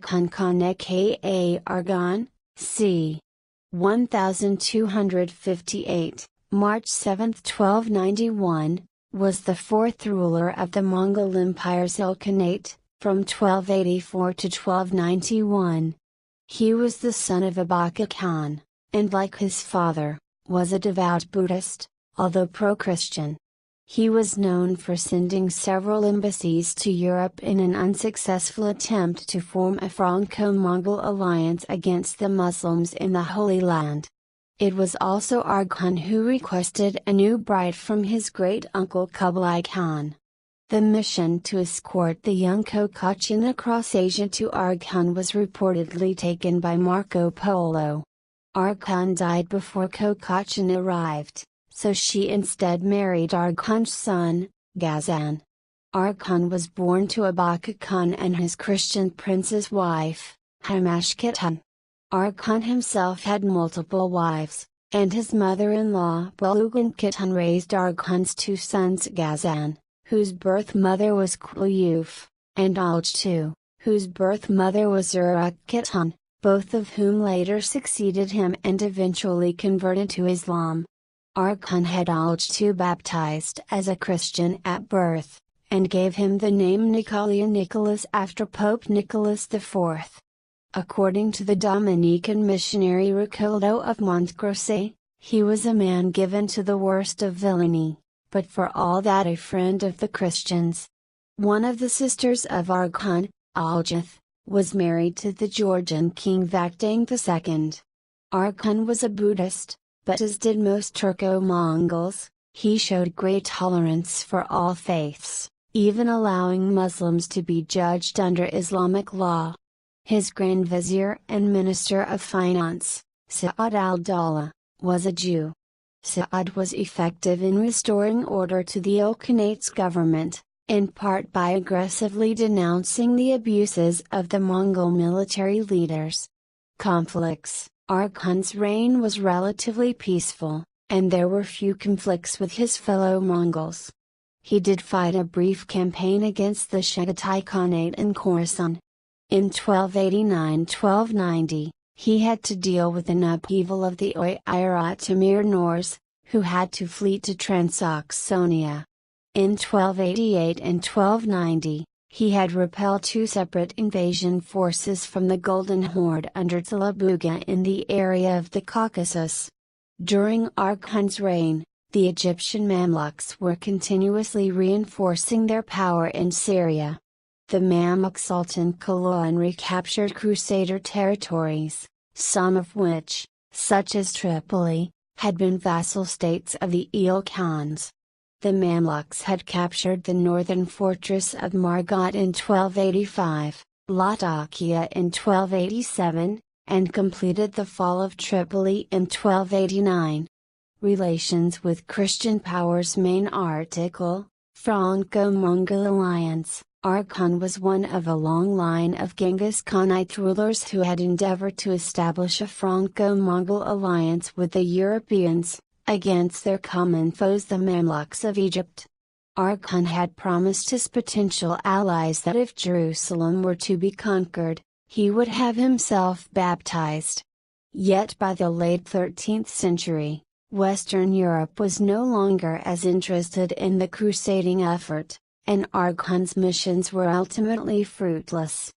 Arghun Khan aka Argon, c. 1258, March 7, 1291, was the fourth ruler of the Mongol Empire's Ilkhanate, from 1284 to 1291. He was the son of Abaqa Khan, and like his father, was a devout Buddhist, although pro-Christian. He was known for sending several embassies to Europe in an unsuccessful attempt to form a Franco-Mongol alliance against the Muslims in the Holy Land. It was also Arghun who requested a new bride from his great-uncle Kublai Khan. The mission to escort the young Kökötchin across Asia to Argon was reportedly taken by Marco Polo. Arghun died before Kökötchin arrived, so she instead married Argun's son, Ghazan. Arghun was born to Abaqa Khan and his Christian prince's wife, Khan. Arghun himself had multiple wives, and his mother-in-law Ilkhanate raised Argun's two sons Ghazan, whose birth mother was Kuyuf, and Alj, whose birth mother was Uruk-Khan, both of whom later succeeded him and eventually converted to Islam. Arghun had Alj baptized as a Christian at birth, and gave him the name Nicholas after Pope Nicholas IV. According to the Dominican missionary Ricoldo of Montgrosset, he was a man given to the worst of villainy, but for all that a friend of the Christians. One of the sisters of Arghun, Aljith, was married to the Georgian king Vakhtang II. Arghun was a Buddhist, but as did most Turco-Mongols, he showed great tolerance for all faiths, even allowing Muslims to be judged under Islamic law. His Grand Vizier and Minister of Finance, Sa'ad al-Dawla, was a Jew. Sa'ad was effective in restoring order to the Ilkhanate's government, in part by aggressively denouncing the abuses of the Mongol military leaders. Arghun's reign was relatively peaceful, and there were few conflicts with his fellow Mongols. He did fight a brief campaign against the Chagatai Khanate in Khorasan. In 1289–1290, he had to deal with an upheaval of the Oirat-Tamir Nors, who had to flee to Transoxania. In 1288 and 1290, he had repelled two separate invasion forces from the Golden Horde under Talabuga in the area of the Caucasus. During Arghun's reign, the Egyptian Mamluks were continuously reinforcing their power in Syria. The Mamluk Sultan Kaloyan recaptured Crusader territories, some of which, such as Tripoli, had been vassal states of the Ilkhans. The Mamluks had captured the northern fortress of Margat in 1285, Latakia in 1287, and completed the fall of Tripoli in 1289. Relations with Christian powers. Main article, Franco-Mongol alliance. Arghun was one of a long line of Genghis Khanite rulers who had endeavored to establish a Franco-Mongol alliance with the Europeans, against their common foes the Mamluks of Egypt. Arghun had promised his potential allies that if Jerusalem were to be conquered, he would have himself baptized. Yet by the late 13th century, Western Europe was no longer as interested in the crusading effort, and Arghun's missions were ultimately fruitless.